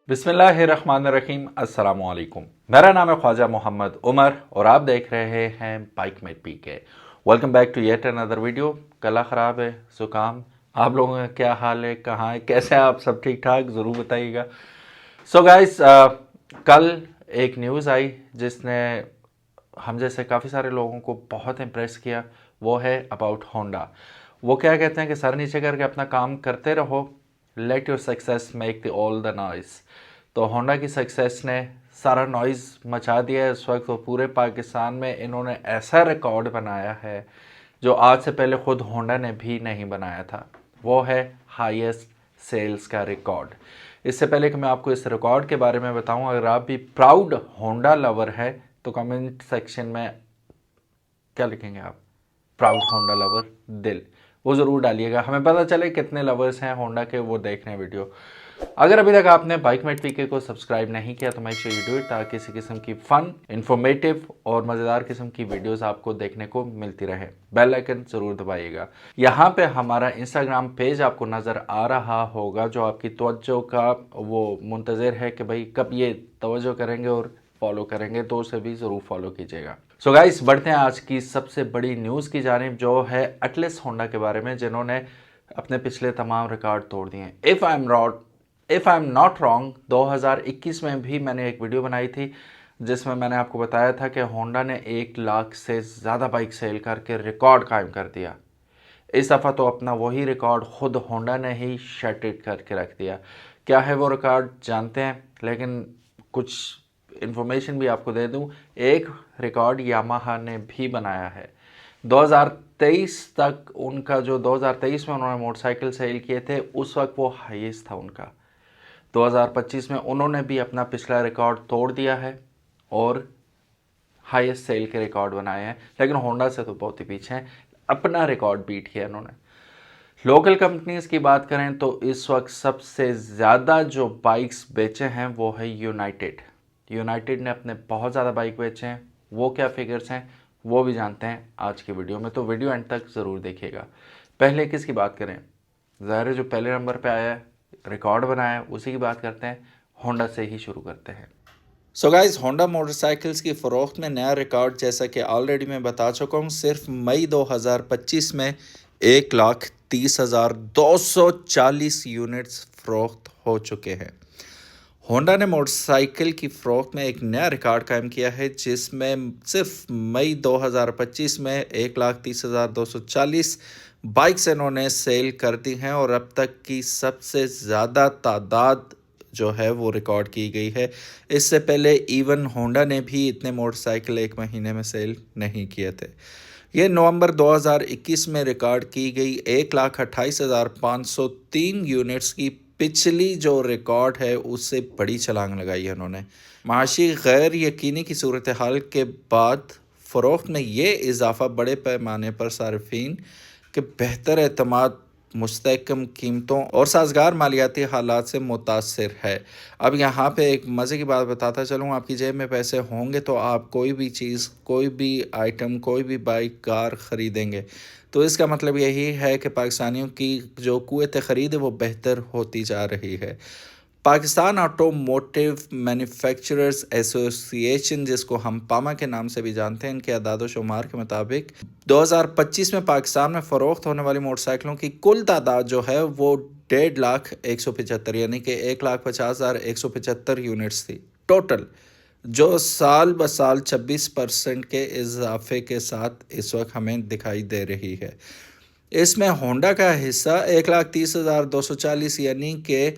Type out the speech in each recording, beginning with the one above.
बिस्मिल्लाहिर्रहमानिर्रहीम अस्सलाम वालेकुम। मेरा नाम है ख्वाजा मोहम्मद उमर और आप देख रहे हैं बाइक में पीके। Welcome back to yet another video. गला ख़राब है, ज़ुकाम, आप लोगों का क्या हाल है, कहाँ है, कैसे हैं आप, सब ठीक ठाक, ज़रूर बताइएगा। सो गाइस, कल एक न्यूज़ आई जिसने हम जैसे काफ़ी सारे लोगों को बहुत इम्प्रेस किया। वो है अबाउट होंडा। वो क्या कहते हैं कि सर नीचे करके अपना काम करते रहो, let your success make the all the noise. तो होंडा की सक्सेस ने सारा नॉइज़ मचा दिया है इस वक्त। तो पूरे पाकिस्तान में इन्होंने ऐसा रिकॉर्ड बनाया है जो आज से पहले खुद होंडा ने भी नहीं बनाया था। वो है हाईएस्ट सेल्स का रिकॉर्ड। इससे पहले कि मैं आपको इस रिकॉर्ड के बारे में बताऊं, अगर आप भी प्राउड होंडा लवर है तो कमेंट सेक्शन में क्या लिखेंगे आप? प्राउड होंडा लवर दिल, वो ज़रूर डालिएगा, हमें पता चले कितने लवर्स हैं होंडा के, वो देख रहे हैं वीडियो। अगर अभी तक आपने बाइक मेट पीके को सब्सक्राइब नहीं किया तो मैं श्योर डू इट, ताकि किसी किस्म की फन, इंफॉर्मेटिव और मज़ेदार किस्म की वीडियोस आपको देखने को मिलती रहे। बेल आइकन ज़रूर दबाइएगा। यहाँ पे हमारा इंस्टाग्राम पेज आपको नज़र आ रहा होगा, जो आपकी तवज्जो का वो मुंतज़िर है कि भाई कब ये तवज्जो करेंगे और फॉलो करेंगे, तो उसे भी ज़रूर फॉलो कीजिएगा। सो गाइस, बढ़ते हैं आज की सबसे बड़ी न्यूज़ की जानिब, जो है एटलस होंडा के बारे में, जिन्होंने अपने पिछले तमाम रिकॉर्ड तोड़ दिए हैं। If I am not wrong, 2021 में भी मैंने एक वीडियो बनाई थी जिसमें मैंने आपको बताया था कि होंडा ने 1 लाख से ज़्यादा बाइक सेल करके रिकॉर्ड कायम कर दिया। इस दफ़ा तो अपना वही रिकॉर्ड खुद होंडा ने ही शटल करके रख दिया। क्या है वो रिकॉर्ड जानते हैं, लेकिन कुछ इन्फॉर्मेशन भी आपको दे दूं। एक रिकॉर्ड यामाहा ने भी बनाया है। 2023 तक उनका, जो 2023 में उन्होंने मोटरसाइकिल सेल किए थे, उस वक्त वो हाईएस्ट था उनका। 2025 में उन्होंने भी अपना पिछला रिकॉर्ड तोड़ दिया है और हाईएस्ट सेल के रिकॉर्ड बनाए हैं, लेकिन होंडा से तो बहुत ही पीछे हैं। अपना रिकॉर्ड बीट किया इन्होंने। लोकल कंपनीज़ की बात करें तो इस वक्त सबसे ज़्यादा जो बाइक्स बेचे हैं वो है यूनाइटेड। यूनाइटेड ने अपने बहुत ज़्यादा बाइक बेचे हैं। वो क्या फिगर्स हैं वो भी जानते हैं आज की वीडियो में, तो वीडियो एंड तक ज़रूर देखिएगा। पहले किसकी बात करें? ज़ाहिर है जो पहले नंबर पे आया है, रिकॉर्ड बनाया है, उसी की बात करते हैं। होंडा से ही शुरू करते हैं। सो गाइस, होंडा मोटरसाइकिल्स की फ़रोख्त में नया रिकॉर्ड, जैसा कि ऑलरेडी मैं बता चुका हूँ, सिर्फ मई 2025 में 1,30,240 यूनिट्स फ़रोख्त हो चुके हैं। होंडा ने मोटरसाइकिल की फ़रोख्त में एक नया रिकॉर्ड कायम किया है, जिसमें सिर्फ मई 2025 में 1,30,240 बाइक्स इन्होंने सेल कर दी हैं और अब तक की सबसे ज़्यादा तादाद जो है वो रिकॉर्ड की गई है। इससे पहले इवन होंडा ने भी इतने मोटरसाइकिल एक महीने में सेल नहीं किए थे। ये नवंबर 2021 में रिकॉर्ड की गई 1,28,503 यूनिट्स की पिछली जो रिकॉर्ड है उससे बड़ी छलांग लगाई है उन्होंने। माशी गैर यकीनी की सूरत हाल के बाद फ़रोख्त में ये इजाफ़ा बड़े पैमाने पर सार्फिन के बेहतर एतमाद, मुस्तहकम कीमतों और साजगार मालियाती हालात से मुतासिर है। अब यहाँ पे एक मज़े की बात बताता चलूँ, आपकी जेब में पैसे होंगे तो आप कोई भी चीज़, कोई भी आइटम, कोई भी बाइक, कार ख़रीदेंगे। तो इसका मतलब यही है कि पाकिस्तानियों की जो क़ुव्वत ख़रीद है वो बेहतर होती जा रही है। पाकिस्तान ऑटोमोटिव मैन्युफैक्चरर्स एसोसिएशन, जिसको हम पामा के नाम से भी जानते हैं, इनके अदाद व शुमार के मुताबिक 2025 में पाकिस्तान में फ़रोख्त होने वाली मोटरसाइकिलों की कुल तादाद जो है वो 1,50,175 यानी कि 1,50,175 यूनिट्स थी टोटल, जो साल ब साल 26% के इजाफे के साथ इस वक्त हमें दिखाई दे रही है। इसमें होंडा का हिस्सा 1,30,240 यानी कि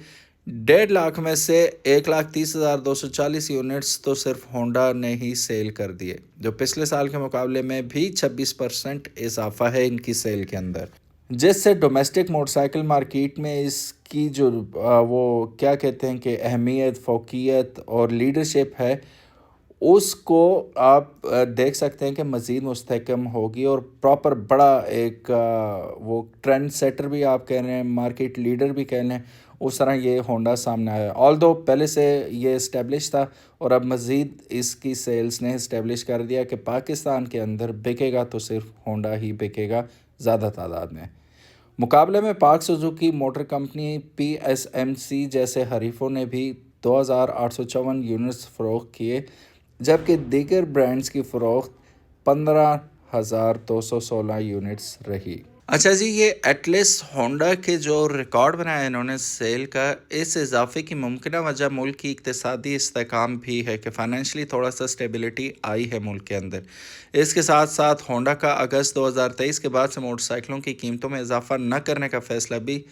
1,50,000 में से 1,30,240 यूनिट्स तो सिर्फ होंडा ने ही सेल कर दिए, जो पिछले साल के मुकाबले में भी 26% इजाफा है इनकी सेल के अंदर, जिससे डोमेस्टिक मोटरसाइकिल मार्केट में इसकी जो वो क्या कहते हैं कि अहमियत, फ़ौक़ियत और लीडरशिप है, उसको आप देख सकते हैं कि मज़ीद मुस्तहकम होगी और प्रॉपर बड़ा एक वो ट्रेंड सेटर भी आप कह रहे हैं, मार्केट लीडर भी कह लें, उस तरह ये होंडा सामने आया। ऑल्दो पहले से ये इस्टेब्लिश था और अब मज़ीद इसकी सेल्स ने इस्टेब्लिश कर दिया कि पाकिस्तान के अंदर बिकेगा तो सिर्फ होंडा ही बिकेगा ज़्यादा तादाद में। मुकाबले में पाक सुजुकी मोटर कंपनी PSMC जैसे हरीफों ने भी 2,854 यूनिट्स फ़रोख्त किए, जबकि दीगर ब्रांड्स की फ़रोख्त 15,216 यूनिट्स रही। अच्छा जी, ये एटलस होंडा के जो रिकॉर्ड बनाया इन्होंने सेल का, इस इजाफे की मुमकिन वजह मुल्क की इक़्तिसादी इस्तेहकाम भी है कि फ़ाइनेंशली थोड़ा सा स्टेबिलिटी आई है मुल्क के अंदर। इसके साथ साथ होंडा का अगस्त 2023 के बाद से मोटरसाइकिलों की कीमतों में इजाफा न करने का फ़ैसला भी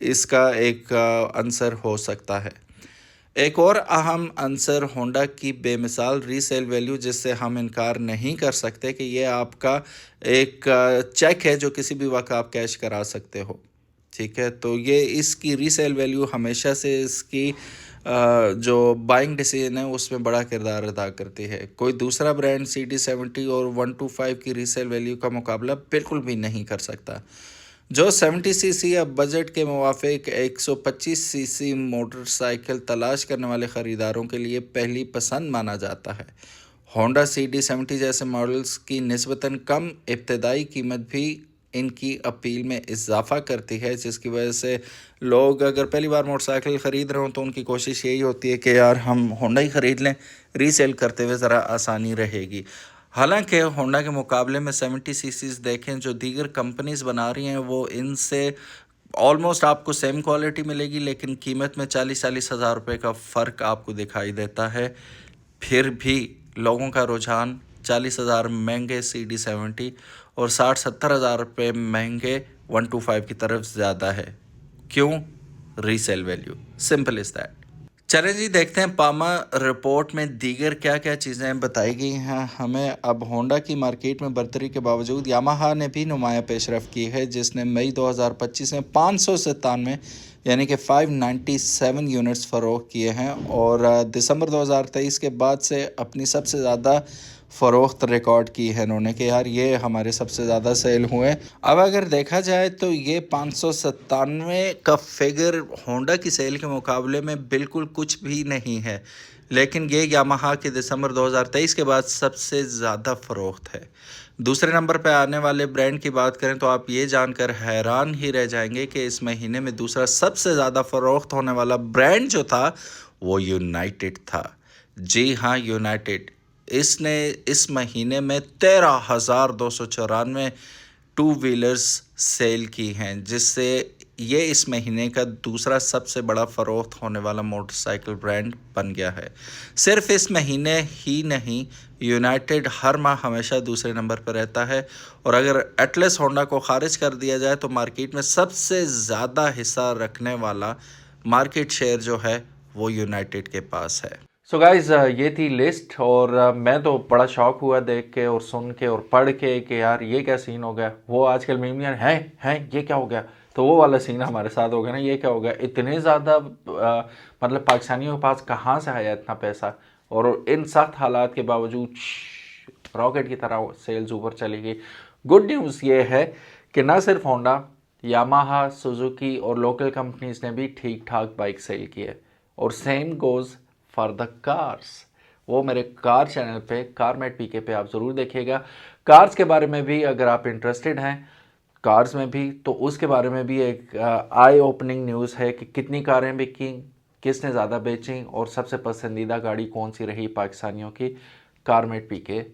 इसका एक अंसर हो सकता है। एक और अहम अंसर होंडा की बेमिसाल रीसेल वैल्यू, जिससे हम इनकार नहीं कर सकते कि ये आपका एक चेक है जो किसी भी वक्त आप कैश करा सकते हो। ठीक है, तो ये इसकी रीसेल वैल्यू हमेशा से इसकी जो बाइंग डिसीजन है उसमें बड़ा किरदार अदा करती है। कोई दूसरा ब्रांड CD70 और 125 की रीसेल वैल्यू का मुकाबला बिल्कुल भी नहीं कर सकता। जो 70cc या बजट के मुवाफिक 125cc मोटरसाइकिल तलाश करने वाले ख़रीदारों के लिए पहली पसंद माना जाता है। होंडा CD70 जैसे मॉडल्स की निस्बतन कम इब्तदाई कीमत भी इनकी अपील में इजाफा करती है, जिसकी वजह से लोग अगर पहली बार मोटरसाइकिल ख़रीद रहे हो तो उनकी कोशिश यही होती है कि यार हम होंडा ही ख़रीद लें, रीसेल करते हुए ज़रा आसानी रहेगी। हालांकि होंडा के मुकाबले में 70cc देखें जो दीगर कंपनीज़ बना रही हैं वो इनसे ऑलमोस्ट आपको सेम क्वालिटी मिलेगी, लेकिन कीमत में 40-40 हज़ार रुपये का फ़र्क आपको दिखाई देता है। फिर भी लोगों का रुझान 40,000 महंगे CD70 और 60-70 हज़ार रुपये महंगे 125 की तरफ ज़्यादा है। क्यों? Resale value, simple is that. चलें जी, देखते हैं पामा रिपोर्ट में दीगर क्या क्या चीज़ें बताई गई हैं हमें। अब होंडा की मार्केट में बढ़तरी के बावजूद यामाहा ने भी नुमाया पेशरफ की है, जिसने मई 2025 में 597 यानी कि 597 यूनिट्स फ़रोख्त किए हैं और दिसंबर 2023 के बाद से अपनी सबसे ज़्यादा फ़रोख्त रिकॉर्ड की है इन्होंने कि यार ये हमारे सबसे ज़्यादा सेल हुए। अब अगर देखा जाए तो ये 597 का फिगर होंडा की सेल के मुकाबले में बिल्कुल कुछ भी नहीं है, लेकिन ये यामाहा के दिसंबर 2023 के बाद सबसे ज़्यादा फ़रोख्त है। दूसरे नंबर पर आने वाले ब्रांड की बात करें तो आप ये जानकर हैरान ही रह जाएंगे कि इस महीने में दूसरा सबसे ज़्यादा फ़रोख्त होने वाला ब्रांड जो था वो यूनाइटेड था। जी हाँ, यूनाइटेड। इसने इस महीने में 13,294 टू व्हीलर्स सेल की हैं, जिससे ये इस महीने का दूसरा सबसे बड़ा फ़रोख्त होने वाला मोटरसाइकिल ब्रांड बन गया है। सिर्फ इस महीने ही नहीं, यूनाइटेड हर माह हमेशा दूसरे नंबर पर रहता है और अगर एटलस होंडा को खारिज कर दिया जाए तो मार्केट में सबसे ज़्यादा हिस्सा रखने वाला मार्केट शेयर जो है वो यूनाइटेड के पास है। सो गाइज, ये थी लिस्ट और मैं तो बड़ा शौक हुआ देख के और सुन के और पढ़ के कि यार ये क्या सीन हो गया। वो आजकल मीमियन हैं ये क्या हो गया, तो वो वाला सीन हमारे साथ हो गया ना, ये क्या हो गया। इतने ज़्यादा मतलब पाकिस्तानियों के पास कहाँ से आया इतना पैसा, और इन सख्त हालात के बावजूद रॉकेट की तरह सेल्स ऊपर चली गई। गुड न्यूज़ ये है कि ना सिर्फ होंडा, यामाहा, सुजुकी और लोकल कंपनीज ने भी ठीक ठाक बाइक सेल की है, और same goes for the cars. वो मेरे कार चैनल पे कारमेट पीके पे आप ज़रूर देखिएगा। कार्स के बारे में भी अगर आप इंटरेस्टेड हैं कार्स में भी, तो उसके बारे में भी एक आई ओपनिंग न्यूज़ है कि कितनी कारें बिकी, किसने ज़्यादा बेची और सबसे पसंदीदा गाड़ी कौन सी रही पाकिस्तानियों की। Carmate PK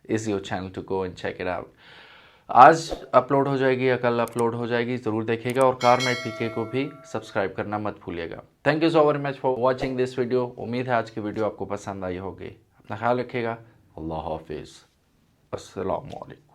is your channel to go and check it out. आज अपलोड हो जाएगी या कल अपलोड हो जाएगी, ज़रूर देखिएगा, और कारमेट पीके को भी सब्सक्राइब करना मत भूलिएगा। Thank you so very much for watching this video. उम्मीद है आज की वीडियो आपको पसंद आई होगी। अपना ख्याल रखिएगा। अल्लाह हाफिज़। अस्सलाम वालेकुम।